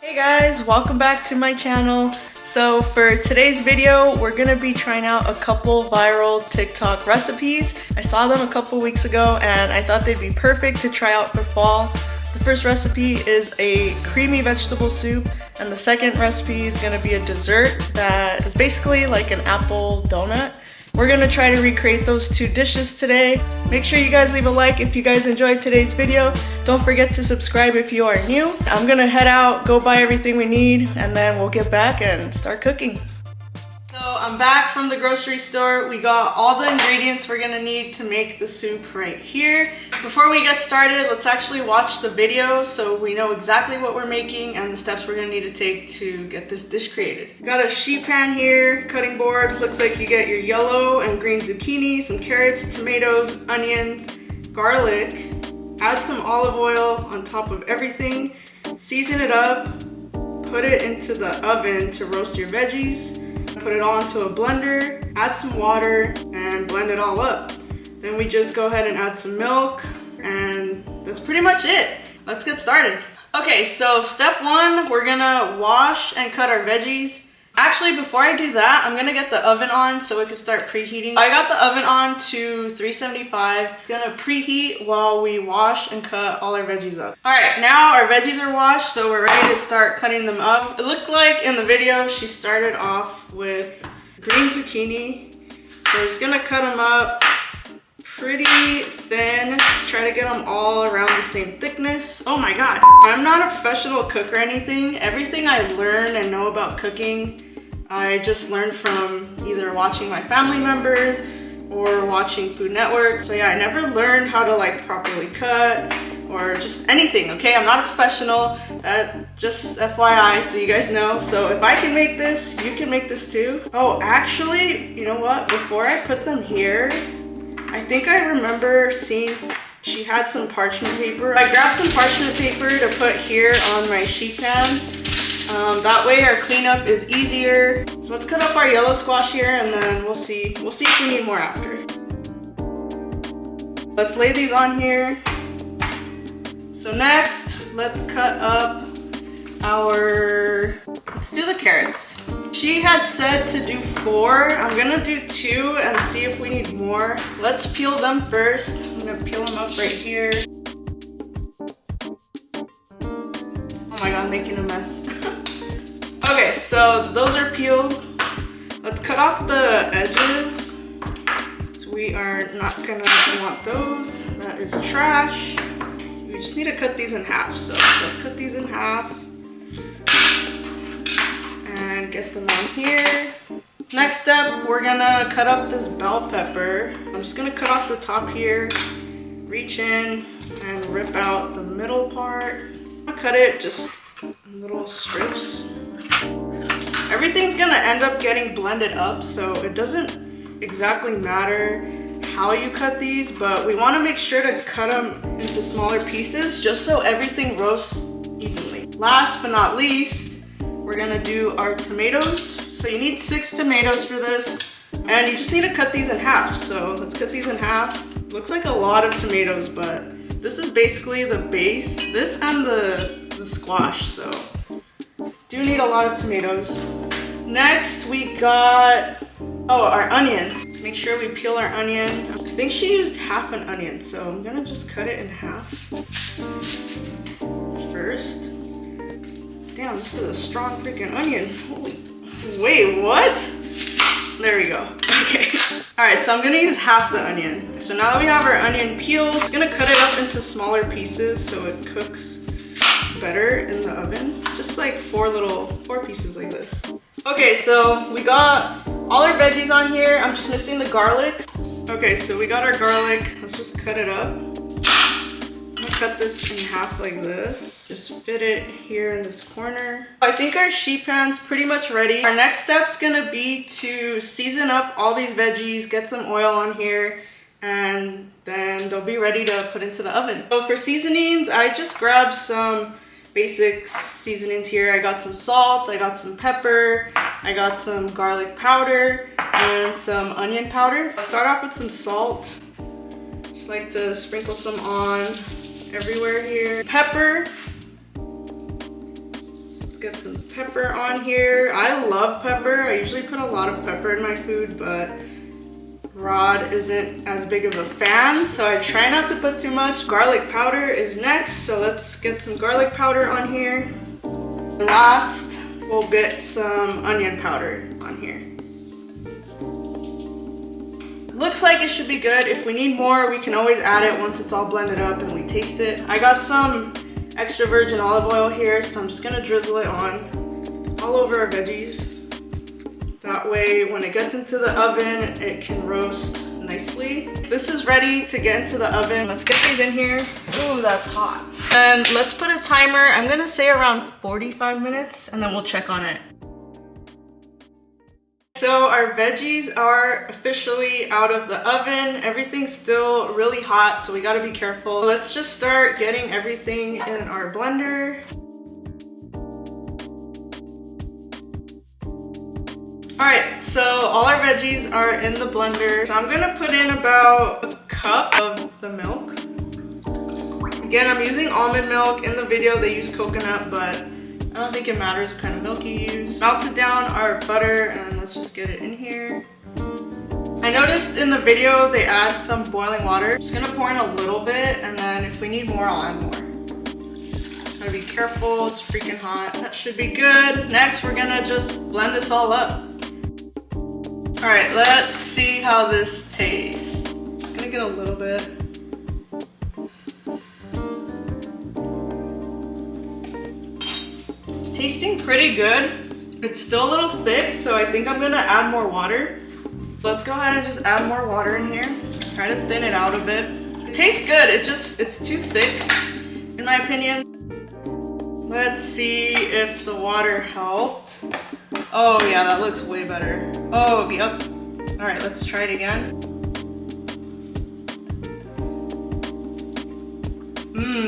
Hey guys, welcome back to my channel. So for today's video, we're gonna be trying out a couple viral TikTok recipes. I saw them a couple weeks ago and I thought they'd be perfect to try out for fall. The first recipe is a creamy vegetable soup, and the second recipe is gonna be a dessert that is basically like an apple donut. We're gonna try to recreate those two dishes today. Make sure you guys leave a like if you guys enjoyed today's video. Don't forget to subscribe if you are new. I'm gonna head out, go buy everything we need, and then we'll get back and start cooking. So I'm back from the grocery store. We got all the ingredients we're gonna need to make the soup right here. Before we get started, let's actually watch the video so we know exactly what we're making and the steps we're gonna need to take to get this dish created. Got a sheet pan here, cutting board. Looks like you get your yellow and green zucchini, some carrots, tomatoes, onions, garlic. Add some olive oil on top of everything. Season it up. Put it into the oven to roast your veggies. Put it all into a blender, add some water, and blend it all up. Then we just go ahead and add some milk, and that's pretty much it. Let's get started. Okay, so step one, we're gonna wash and cut our veggies. Actually, before I do that, I'm gonna get the oven on so it can start preheating. I got the oven on to 375. It's gonna preheat while we wash and cut all our veggies up. All right, now our veggies are washed, so we're ready to start cutting them up. It looked like in the video, she started off with green zucchini. So we're just gonna cut them up pretty thin. Try to get them all around the same thickness. Oh my God, I'm not a professional cook or anything. Everything I learn and know about cooking, I just learned from either watching my family members or watching Food Network. So yeah, I never learned how to like properly cut or just anything, okay? I'm not a professional, just FYI, so you guys know. So if I can make this, you can make this too. Oh, actually, you know what? Before I put them here, I think I remember seeing she had some parchment paper. I grabbed some parchment paper to put here on my sheet pan. That way our cleanup is easier. So let's cut up our yellow squash here and then we'll see if we need more after. Let's lay these on here. So next, let's cut up let's do the carrots. She had said to do 4. I'm gonna do 2 and see if we need more. Let's peel them first. I'm gonna peel them up right here. Oh my God, I'm making a mess. Okay, so those are peeled. Let's cut off the edges. So we are not gonna want those. That is trash. We just need to cut these in half. So let's cut these in half and get them on here. Next step, we're gonna cut up this bell pepper. I'm just gonna cut off the top here, reach in and rip out the middle part. I'll cut it just in little strips. Everything's gonna end up getting blended up, so it doesn't exactly matter how you cut these, but we wanna make sure to cut them into smaller pieces just so everything roasts evenly. Last but not least, we're gonna do our tomatoes. So you need 6 tomatoes for this, and you just need to cut these in half. So let's cut these in half. Looks like a lot of tomatoes, but this is basically the base. This and the squash, so do need a lot of tomatoes. Next we got, our onions. Make sure we peel our onion. I think she used half an onion, so I'm gonna just cut it in half first. Damn, this is a strong freaking onion. Holy, wait, what? There we go, okay. All right, so I'm gonna use half the onion. So now that we have our onion peeled, I'm gonna cut it up into smaller pieces so it cooks better in the oven. Just like 4 pieces like this. Okay, so we got all our veggies on here. I'm just missing the garlic. Okay, so we got our garlic. Let's just cut it up. I'm gonna cut this in half like this. Just fit it here in this corner. I think our sheet pan's pretty much ready. Our next step's gonna be to season up all these veggies, get some oil on here, and then they'll be ready to put into the oven. So for seasonings, I just grabbed some basic seasonings here. I got some salt, I got some pepper, I got some garlic powder, and some onion powder. I'll start off with some salt. Just like to sprinkle some on everywhere here. Pepper. get some pepper on here. I love pepper. I usually put a lot of pepper in my food, but Rod isn't as big of a fan, so I try not to put too much. Garlic powder is next, so let's get some garlic powder on here. And last, we'll get some onion powder on here. Looks like it should be good. If we need more, we can always add it once it's all blended up and we taste it. I got some extra virgin olive oil here, so I'm just gonna drizzle it on all over our veggies. That way, when it gets into the oven, it can roast nicely. This is ready to get into the oven. Let's get these in here. Ooh, that's hot. And let's put a timer. I'm gonna say around 45 minutes, and then we'll check on it. So our veggies are officially out of the oven. Everything's still really hot, so we gotta be careful. Let's just start getting everything in our blender. All right, so all our veggies are in the blender. So I'm gonna put in about a cup of the milk. Again, I'm using almond milk. In the video, they use coconut, but I don't think it matters what kind of milk you use. Melted down our butter, and let's just get it in here. I noticed in the video they add some boiling water. Just gonna pour in a little bit, and then if we need more, I'll add more. Gotta be careful, it's freaking hot. That should be good. Next, we're gonna just blend this all up. All right, let's see how this tastes. Just gonna get a little bit. Tasting pretty good. It's still a little thick, so I think I'm gonna add more water. Let's go ahead and just add more water in here. Try to thin it out a bit. It tastes good, it's too thick, in my opinion. Let's see if the water helped. Oh yeah, that looks way better. Oh, yep. All right, let's try it again.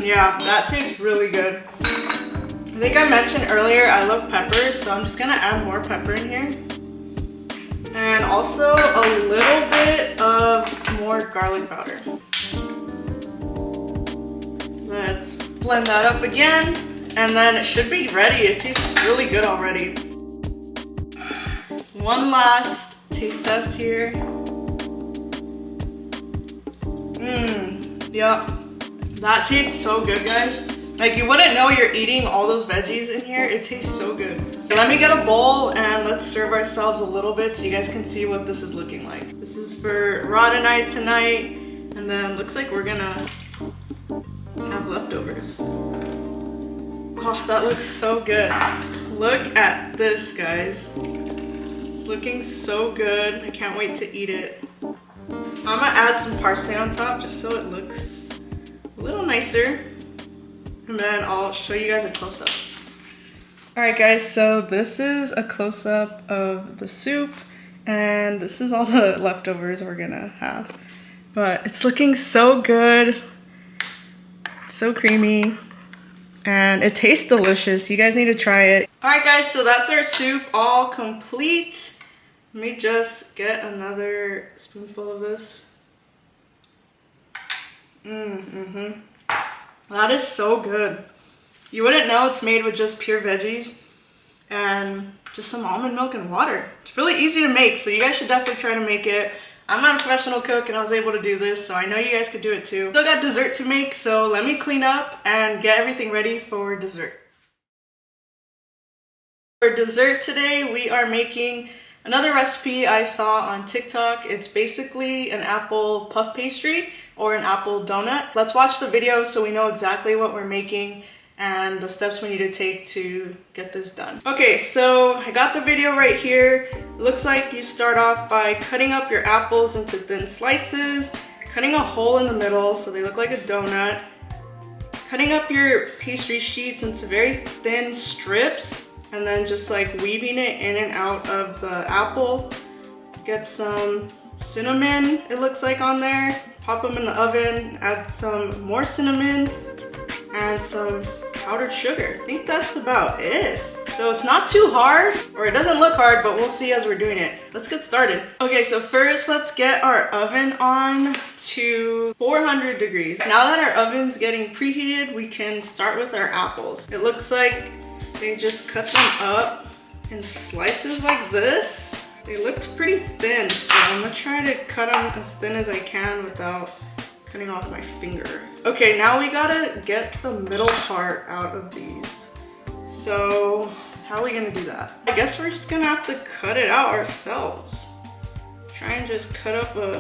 Yeah, that tastes really good. I think I mentioned earlier I love peppers, so I'm just gonna add more pepper in here. And also a little bit of more garlic powder. Let's blend that up again, and then it should be ready. It tastes really good already. One last taste test here. Yep. That tastes so good, guys. Like, you wouldn't know you're eating all those veggies in here. It tastes so good. Let me get a bowl and let's serve ourselves a little bit so you guys can see what this is looking like. This is for Rod and I tonight, and then looks like we're gonna have leftovers. Oh, that looks so good. Look at this, guys. It's looking so good. I can't wait to eat it. I'm gonna add some parsley on top just so it looks a little nicer. And then I'll show you guys a close-up. All right, guys, so this is a close-up of the soup, and this is all the leftovers we're gonna have. But it's looking so good, so creamy, and it tastes delicious. You guys need to try it. All right, guys, so that's our soup all complete. Let me just get another spoonful of this. That is so good. You wouldn't know it's made with just pure veggies and just some almond milk and water. It's really easy to make, so you guys should definitely try to make it. I'm not a professional cook and I was able to do this, so I know you guys could do it too. Still got dessert to make, so let me clean up and get everything ready for dessert. For dessert today, we are making another recipe I saw on TikTok. It's basically an apple puff pastry or an apple donut. Let's watch the video so we know exactly what we're making and the steps we need to take to get this done. Okay, so I got the video right here. It looks like you start off by cutting up your apples into thin slices, cutting a hole in the middle so they look like a donut, cutting up your pastry sheets into very thin strips, and then just like weaving it in and out of the apple. Get some cinnamon, it looks like, on there. Pop them in the oven, add some more cinnamon and some powdered sugar. I think that's about it. So it's not too hard, or it doesn't look hard, but we'll see as we're doing it. Let's get started. Okay, so first let's get our oven on to 400 degrees. Now that our oven's getting preheated, we can start with our apples. It looks like They just cut them up in slices like this. They looked pretty thin, so I'm gonna try to cut them as thin as I can without cutting off my finger. Okay, now we gotta get the middle part out of these. So how are we gonna do that? I guess we're just gonna have to cut it out ourselves. Try and just cut up a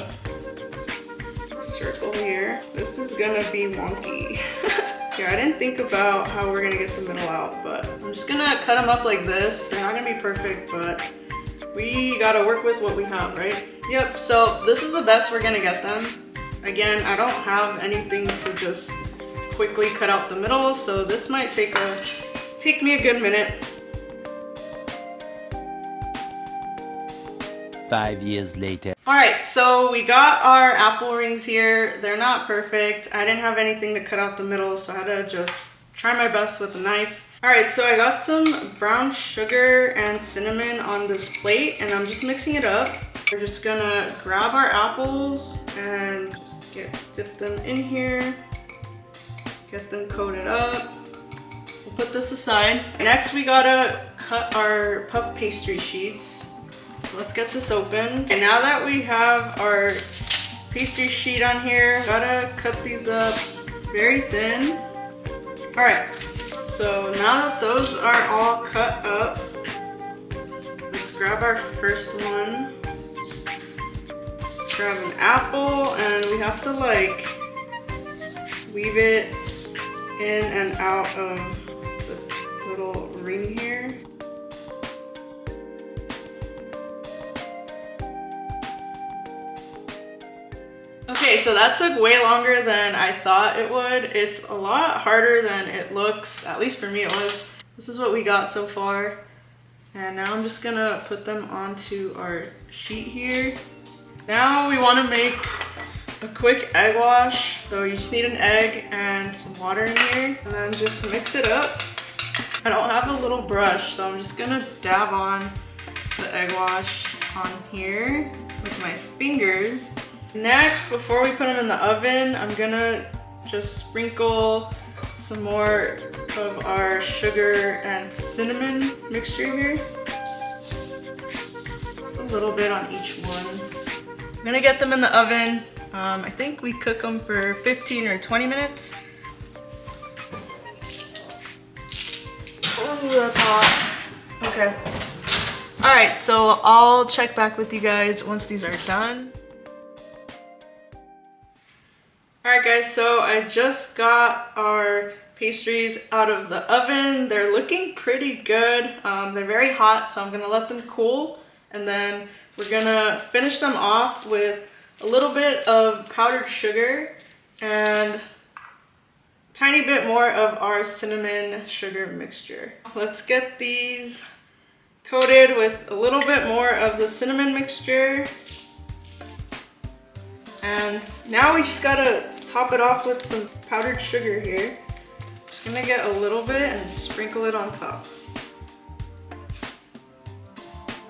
circle here. This is gonna be wonky. Yeah, I didn't think about how we're gonna get the middle out, but I'm just gonna cut them up like this. They're not gonna be perfect, but we gotta work with what we have, right? Yep, so this is the best we're gonna get them. Again, I don't have anything to just quickly cut out the middle, so this might take me a good minute. 5 years later. All right, so we got our apple rings here. They're not perfect. I didn't have anything to cut out the middle, so I had to just try my best with a knife. All right, so I got some brown sugar and cinnamon on this plate, and I'm just mixing it up. We're just gonna grab our apples and just dip them in here, get them coated up. We'll put this aside. Next, we gotta cut our puff pastry sheets. So let's get this open. And now that we have our pastry sheet on here, gotta cut these up very thin. All right, so now that those are all cut up, let's grab our first one. Let's grab an apple, and we have to like weave it in and out of the little ring here. Okay, so that took way longer than I thought it would. It's a lot harder than it looks, at least for me it was. This is what we got so far. And now I'm just gonna put them onto our sheet here. Now we wanna make a quick egg wash. So you just need an egg and some water in here, and then just mix it up. I don't have a little brush, so I'm just gonna dab on the egg wash on here with my fingers. Next, before we put them in the oven, I'm gonna just sprinkle some more of our sugar and cinnamon mixture here. Just a little bit on each one. I'm gonna get them in the oven. I think we cook them for 15 or 20 minutes. Oh, that's hot. Okay. All right, so I'll check back with you guys once these are done. Alright guys, so I just got our pastries out of the oven. They're looking pretty good. They're very hot, so I'm gonna let them cool, and then we're gonna finish them off with a little bit of powdered sugar and a tiny bit more of our cinnamon sugar mixture. Let's get these coated with a little bit more of the cinnamon mixture. And now we just gotta top it off with some powdered sugar here. Just gonna get a little bit and sprinkle it on top.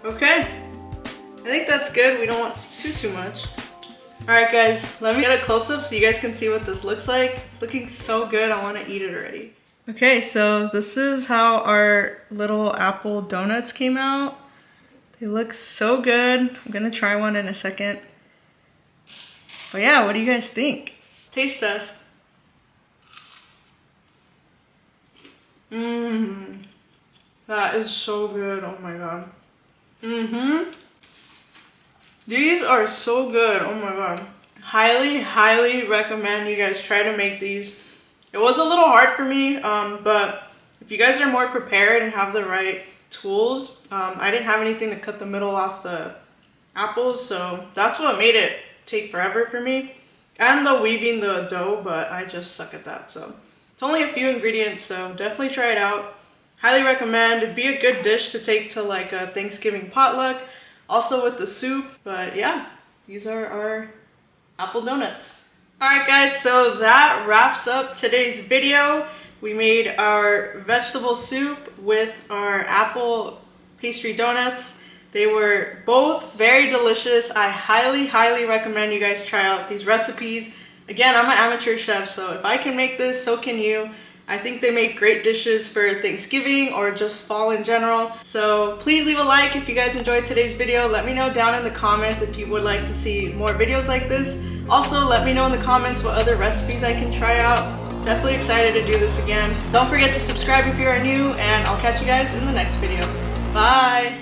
Okay, I think that's good. We don't want too much. All right guys, let me get a close-up so you guys can see what this looks like. It's looking so good, I wanna eat it already. Okay, so this is how our little apple donuts came out. They look so good. I'm gonna try one in a second. But yeah, what do you guys think? Taste test. That is so good, oh my god. These are so good, oh my god. Highly recommend you guys try to make these. It was a little hard for me, but if you guys are more prepared and have the right tools, I didn't have anything to cut the middle off the apples, so that's what made it take forever for me. And the weaving the dough, but I just suck at that, so. It's only a few ingredients, so definitely try it out. Highly recommend. It'd be a good dish to take to like a Thanksgiving potluck, also with the soup, but yeah, these are our apple donuts. Alright guys, so that wraps up today's video. We made our vegetable soup with our apple pastry donuts. They were both very delicious. I highly recommend you guys try out these recipes. Again, I'm an amateur chef, so if I can make this, so can you. I think they make great dishes for Thanksgiving or just fall in general. So please leave a like if you guys enjoyed today's video. Let me know down in the comments if you would like to see more videos like this. Also, let me know in the comments what other recipes I can try out. Definitely excited to do this again. Don't forget to subscribe if you are new, and I'll catch you guys in the next video. Bye!